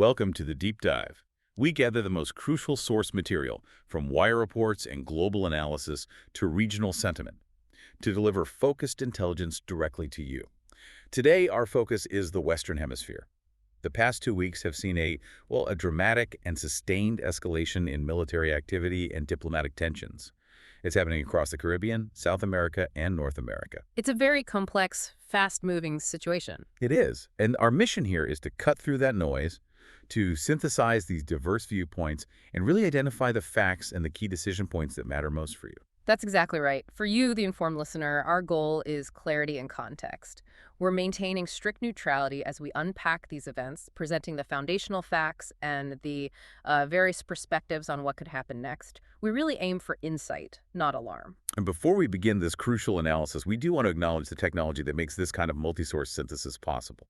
Welcome to the Deep Dive. We gather the most crucial source material, from wire reports and global analysis to regional sentiment, to deliver focused intelligence directly to you. Today, our focus is the Western Hemisphere. The past 2 weeks have seen a dramatic and sustained escalation in military activity and diplomatic tensions. It's happening across the Caribbean, South America, and North America. It's a very complex, fast-moving situation. It is. And our mission here is to cut through that noise, to synthesize these diverse viewpoints, and really identify the facts and the key decision points that matter most for you. That's exactly right. For you, the informed listener, our goal is clarity and context. We're maintaining strict neutrality as we unpack these events, presenting the foundational facts and the various perspectives on what could happen next. We really aim for insight, not alarm. And before we begin this crucial analysis, we do want to acknowledge the technology that makes this kind of multi-source synthesis possible.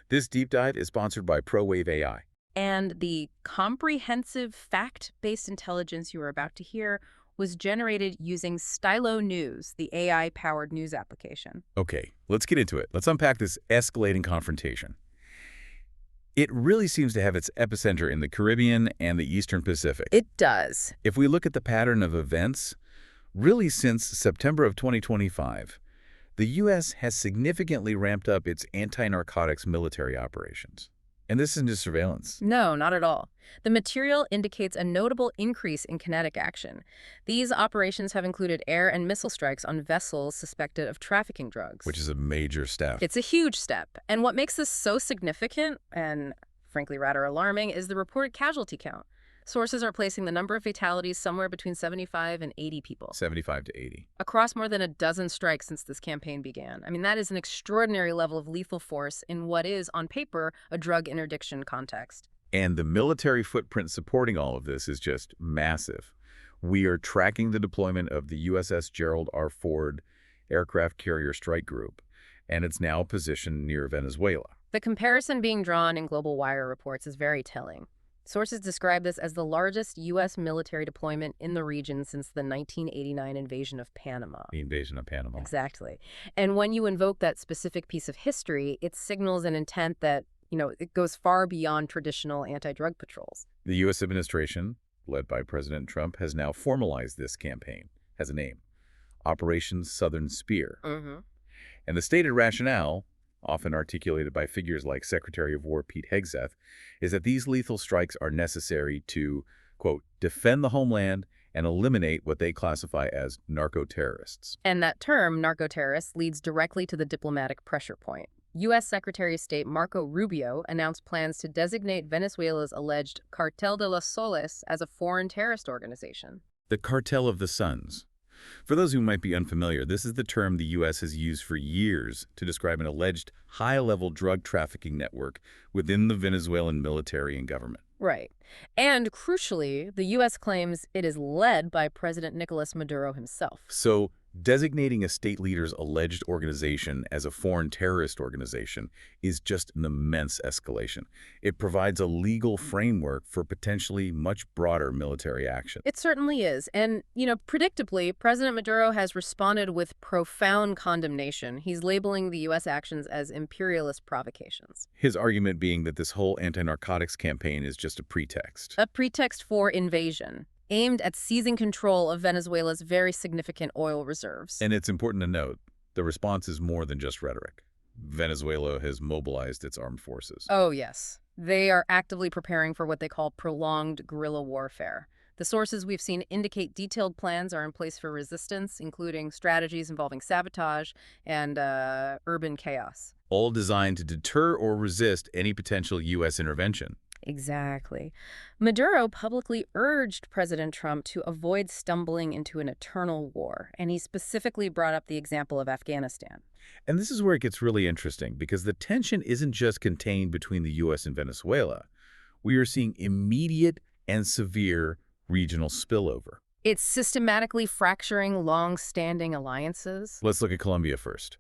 This deep dive is sponsored by ProWave AI. And the comprehensive fact-based intelligence you are about to hear was generated using Stylo News, the AI-powered news application. Okay, let's get into it. Let's unpack this escalating confrontation. It really seems to have its epicenter in the Caribbean and the Eastern Pacific. It does. If we look at the pattern of events, really since September of 2025, the U.S. has significantly ramped up its anti-narcotics military operations. And this isn't just surveillance. No, not at all. The material indicates a notable increase in kinetic action. These operations have included air and missile strikes on vessels suspected of trafficking drugs. Which is a major step. It's a huge step. And what makes this so significant, and frankly rather alarming, is the reported casualty count. Sources are placing the number of fatalities somewhere between 75 and 80 people. 75 to 80. Across more than a dozen strikes since this campaign began. I mean, that is an extraordinary level of lethal force in what is, on paper, a drug interdiction context. And the military footprint supporting all of this is just massive. We are tracking the deployment of the USS Gerald R. Ford aircraft carrier strike group, and it's now positioned near Venezuela. The comparison being drawn in Global Wire reports is very telling. Sources describe this as the largest U.S. military deployment in the region since the 1989 invasion of Panama. The invasion of Panama. Exactly. And when you invoke that specific piece of history, it signals an intent that, it goes far beyond traditional anti-drug patrols. The U.S. administration, led by President Trump, has now formalized this campaign, has a name, Operation Southern Spear. And the stated rationale, often articulated by figures like Secretary of War Pete Hegseth, is that these lethal strikes are necessary to, quote, defend the homeland and eliminate what they classify as narco-terrorists. And that term, narco-terrorists, leads directly to the diplomatic pressure point. U.S. Secretary of State Marco Rubio announced plans to designate Venezuela's alleged Cartel de los Soles as a foreign terrorist organization. The Cartel of the Suns. For those who might be unfamiliar, this is the term the U.S. has used for years to describe an alleged high-level drug trafficking network within the Venezuelan military and government. Right. And crucially, the U.S. claims it is led by President Nicolas Maduro himself. So, designating a state leader's alleged organization as a foreign terrorist organization is just an immense escalation. It provides a legal framework for potentially much broader military action. It certainly is. And, predictably, President Maduro has responded with profound condemnation. He's labeling the U.S. actions as imperialist provocations. His argument being that this whole anti-narcotics campaign is just a pretext. A pretext for invasion, aimed at seizing control of Venezuela's very significant oil reserves. And it's important to note, the response is more than just rhetoric. Venezuela has mobilized its armed forces. Oh, yes. They are actively preparing for what they call prolonged guerrilla warfare. The sources we've seen indicate detailed plans are in place for resistance, including strategies involving sabotage and urban chaos. All designed to deter or resist any potential U.S. intervention. Exactly. Maduro publicly urged President Trump to avoid stumbling into an eternal war, and he specifically brought up the example of Afghanistan. And this is where it gets really interesting, because the tension isn't just contained between the U.S. and Venezuela. We are seeing immediate and severe regional spillover. It's systematically fracturing long-standing alliances. Let's look at Colombia first.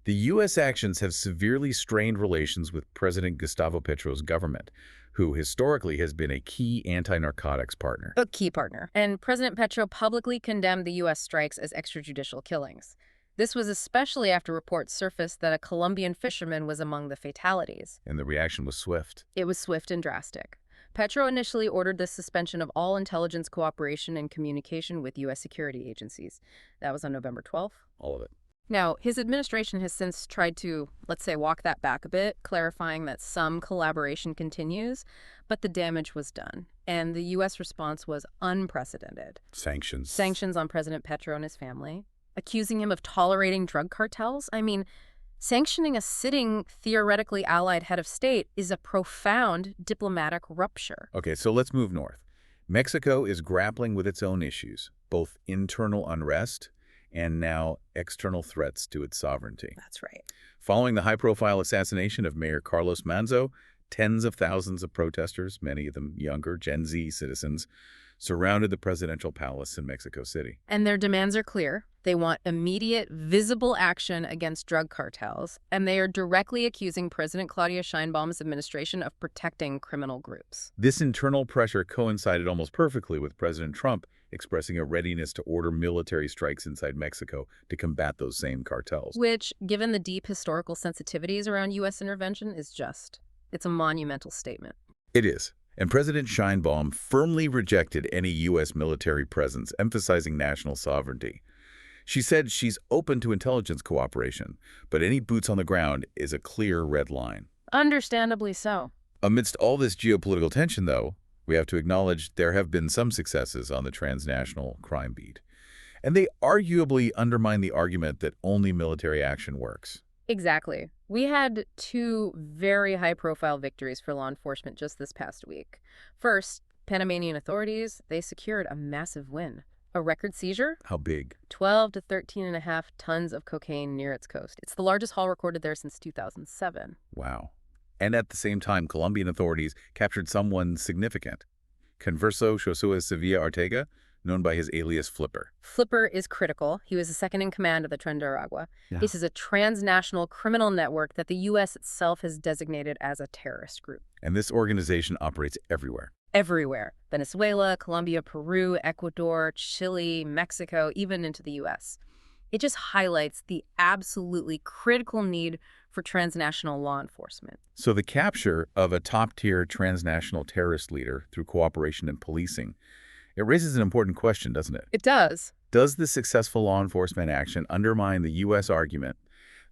The U.S. actions have severely strained relations with President Gustavo Petro's government, who historically has been a key anti-narcotics partner. A key partner. And President Petro publicly condemned the U.S. strikes as extrajudicial killings. This was especially after reports surfaced that a Colombian fisherman was among the fatalities. And the reaction was swift. It was swift and drastic. Petro initially ordered the suspension of all intelligence cooperation and communication with U.S. security agencies. That was on November 12th. All of it. Now, his administration has since tried to, let's say, walk that back a bit, clarifying that some collaboration continues, but the damage was done. And the U.S. response was unprecedented. Sanctions. Sanctions on President Petro and his family, accusing him of tolerating drug cartels. I mean, sanctioning a sitting, theoretically allied head of state is a profound diplomatic rupture. Okay, so let's move north. Mexico is grappling with its own issues, both internal unrest and now external threats to its sovereignty. That's right. Following the high-profile assassination of Mayor Carlos Manzo, tens of thousands of protesters, many of them younger Gen Z citizens, surrounded the presidential palace in Mexico City. And their demands are clear. They want immediate, visible action against drug cartels, and they are directly accusing President Claudia Sheinbaum's administration of protecting criminal groups. This internal pressure coincided almost perfectly with President Trump expressing a readiness to order military strikes inside Mexico to combat those same cartels. Which, given the deep historical sensitivities around U.S. intervention, it's a monumental statement. It is. And President Sheinbaum firmly rejected any U.S. military presence, emphasizing national sovereignty. She said she's open to intelligence cooperation, but any boots on the ground is a clear red line. Understandably so. Amidst all this geopolitical tension, though, we have to acknowledge there have been some successes on the transnational crime beat. And they arguably undermine the argument that only military action works. Exactly. We had two very high-profile victories for law enforcement just this past week. First, Panamanian authorities, they secured a massive win. A record seizure? How big? 12 to 13.5 tons of cocaine near its coast. It's the largest haul recorded there since 2007. Wow. And at the same time, Colombian authorities captured someone significant. Converso Josue Sevilla Ortega, known by his alias Flipper. Flipper is critical. He was the second in command of the Tren de Aragua. Yeah. This is a transnational criminal network that the U.S. itself has designated as a terrorist group. And this organization operates everywhere. Everywhere. Venezuela, Colombia, Peru, Ecuador, Chile, Mexico, even into the U.S. It just highlights the absolutely critical need for transnational law enforcement. So the capture of a top-tier transnational terrorist leader through cooperation and policing, it raises an important question, doesn't it? It does. Does the successful law enforcement action undermine the U.S. argument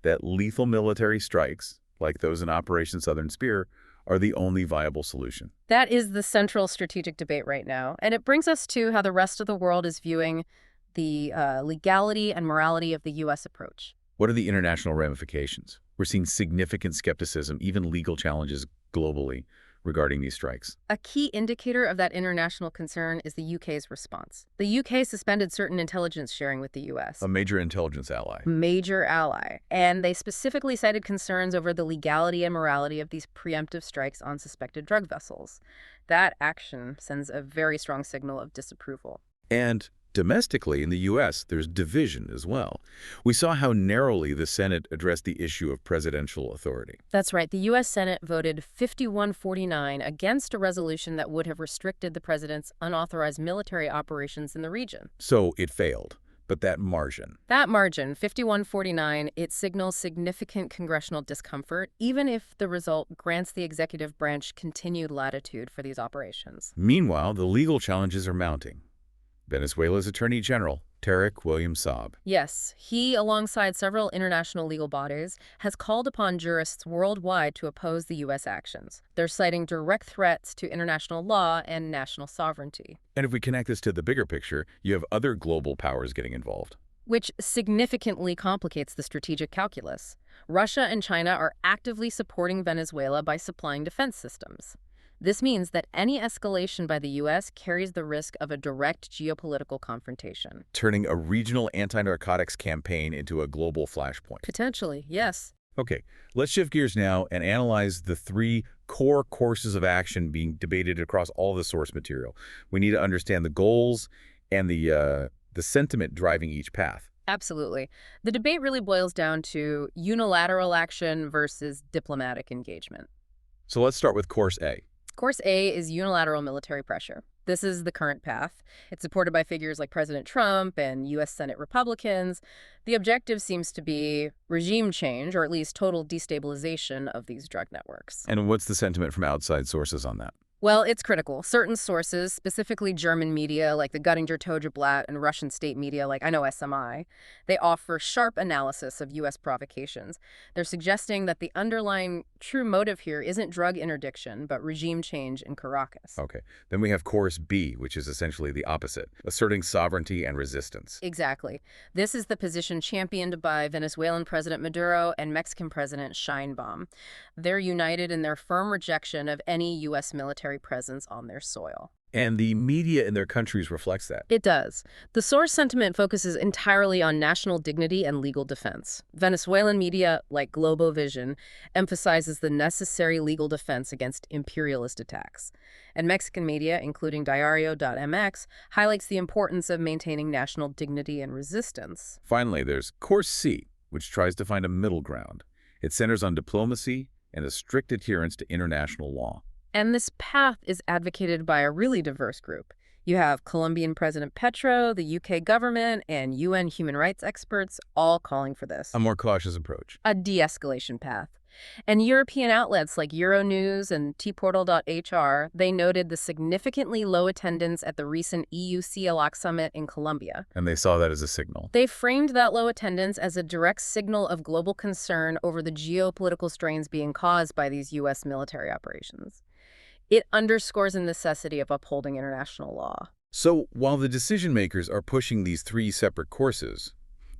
that lethal military strikes, like those in Operation Southern Spear, are the only viable solution? That is the central strategic debate right now. And it brings us to how the rest of the world is viewing the legality and morality of the U.S. approach. What are the international ramifications? We're seeing significant skepticism, even legal challenges globally, regarding these strikes. A key indicator of that international concern is the UK's response. The UK suspended certain intelligence sharing with the US. A major intelligence ally. Major ally. And they specifically cited concerns over the legality and morality of these preemptive strikes on suspected drug vessels. That action sends a very strong signal of disapproval. And domestically in the U.S., there's division as well. We saw how narrowly the Senate addressed the issue of presidential authority. That's right. The U.S. Senate voted 51-49 against a resolution that would have restricted the president's unauthorized military operations in the region. So it failed. But that margin, 51-49, it signals significant congressional discomfort, even if the result grants the executive branch continued latitude for these operations. Meanwhile, the legal challenges are mounting. Venezuela's Attorney General, Tarek William Saab. Yes, he, alongside several international legal bodies, has called upon jurists worldwide to oppose the U.S. actions. They're citing direct threats to international law and national sovereignty. And if we connect this to the bigger picture, you have other global powers getting involved. Which significantly complicates the strategic calculus. Russia and China are actively supporting Venezuela by supplying defense systems. This means that any escalation by the U.S. carries the risk of a direct geopolitical confrontation. Turning a regional anti-narcotics campaign into a global flashpoint. Potentially, yes. Okay, let's shift gears now and analyze the three core courses of action being debated across all the source material. We need to understand the goals and the sentiment driving each path. Absolutely. The debate really boils down to unilateral action versus diplomatic engagement. So let's start with Course A. Course A is unilateral military pressure. This is the current path. It's supported by figures like President Trump and U.S. Senate Republicans. The objective seems to be regime change, or at least total destabilization of these drug networks. And what's the sentiment from outside sources on that? Well, it's critical. Certain sources, specifically German media like the Göttinger Tageblatt and Russian state media like I know SMI, they offer sharp analysis of U.S. provocations. They're suggesting that the underlying true motive here isn't drug interdiction, but regime change in Caracas. Okay. Then we have Course B, which is essentially the opposite, asserting sovereignty and resistance. Exactly. This is the position championed by Venezuelan President Maduro and Mexican President Sheinbaum. They're united in their firm rejection of any U.S. military presence on their soil. And the media in their countries reflects that. It does. The source sentiment focuses entirely on national dignity and legal defense. Venezuelan media, like Globovision, emphasizes the necessary legal defense against imperialist attacks. And Mexican media, including Diario.mx, highlights the importance of maintaining national dignity and resistance. Finally, there's Course C, which tries to find a middle ground. It centers on diplomacy and a strict adherence to international law. And this path is advocated by a really diverse group. You have Colombian President Petro, the UK government, and UN human rights experts all calling for this. A more cautious approach. A de-escalation path. And European outlets like Euronews and tportal.hr, they noted the significantly low attendance at the recent EU-CELAC summit in Colombia. And they saw that as a signal. They framed that low attendance as a direct signal of global concern over the geopolitical strains being caused by these U.S. military operations. It underscores the necessity of upholding international law. So while the decision makers are pushing these three separate courses,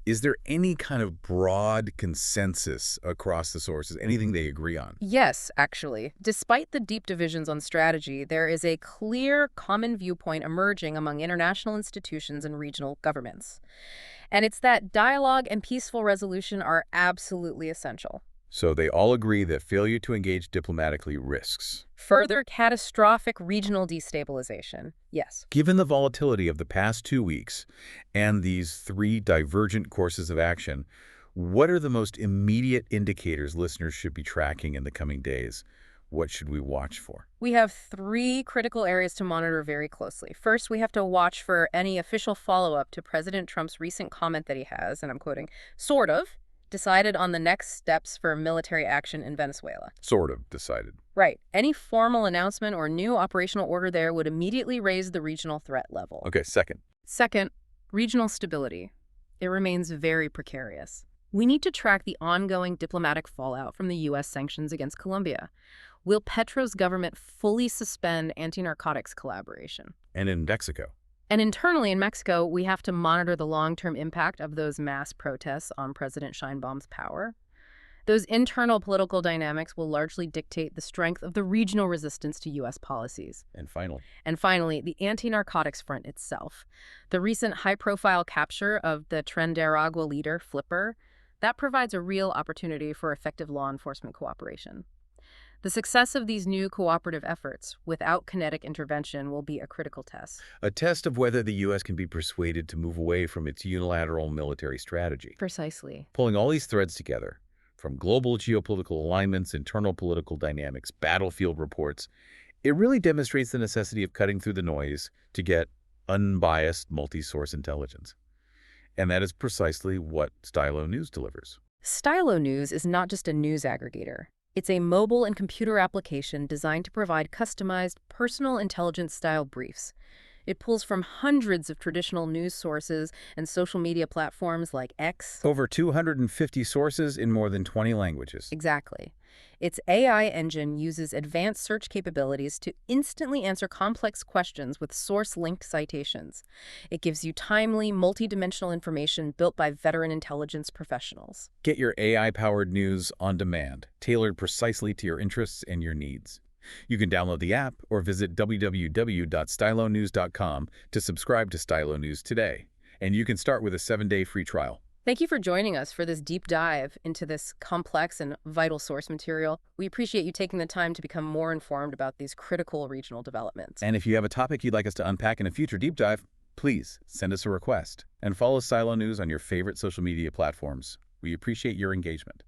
is there any kind of broad consensus across the sources, anything they agree on? Yes, actually. Despite the deep divisions on strategy, there is a clear common viewpoint emerging among international institutions and regional governments. And it's that dialogue and peaceful resolution are absolutely essential. So they all agree that failure to engage diplomatically risks. Further catastrophic regional destabilization. Yes. Given the volatility of the past 2 weeks and these three divergent courses of action, what are the most immediate indicators listeners should be tracking in the coming days? What should we watch for? We have three critical areas to monitor very closely. First, we have to watch for any official follow-up to President Trump's recent comment that he has, and I'm quoting, sort of, decided on the next steps for military action in Venezuela. Sort of decided. Right. Any formal announcement or new operational order there would immediately raise the regional threat level. Okay, second. Second, regional stability. It remains very precarious. We need to track the ongoing diplomatic fallout from the U.S. sanctions against Colombia. Will Petro's government fully suspend anti-narcotics collaboration? And in Mexico? And internally in Mexico, we have to monitor the long-term impact of those mass protests on President Sheinbaum's power. Those internal political dynamics will largely dictate the strength of the regional resistance to U.S. policies. And finally, the anti-narcotics front itself. The recent high-profile capture of the Trinidad leader, Flipper, that provides a real opportunity for effective law enforcement cooperation. The success of these new cooperative efforts, without kinetic intervention, will be a critical test. a test of whether the U.S. can be persuaded to move away from its unilateral military strategy. Precisely. Pulling all these threads together, from global geopolitical alignments, internal political dynamics, battlefield reports, it really demonstrates the necessity of cutting through the noise to get unbiased, multi-source intelligence. And that is precisely what Stylo News delivers. Stylo News is not just a news aggregator. It's a mobile and computer application designed to provide customized, personal intelligence-style briefs. It pulls from hundreds of traditional news sources and social media platforms like X. Over 250 sources in more than 20 languages. Exactly. Its AI engine uses advanced search capabilities to instantly answer complex questions with source-linked citations. It gives you timely, multidimensional information built by veteran intelligence professionals. Get your AI-powered news on demand, tailored precisely to your interests and your needs. You can download the app or visit www.stylonews.com to subscribe to Stylo News today. And you can start with a 7-day free trial. Thank you for joining us for this deep dive into this complex and vital source material. We appreciate you taking the time to become more informed about these critical regional developments. And if you have a topic you'd like us to unpack in a future deep dive, please send us a request. And follow Stylo News on your favorite social media platforms. We appreciate your engagement.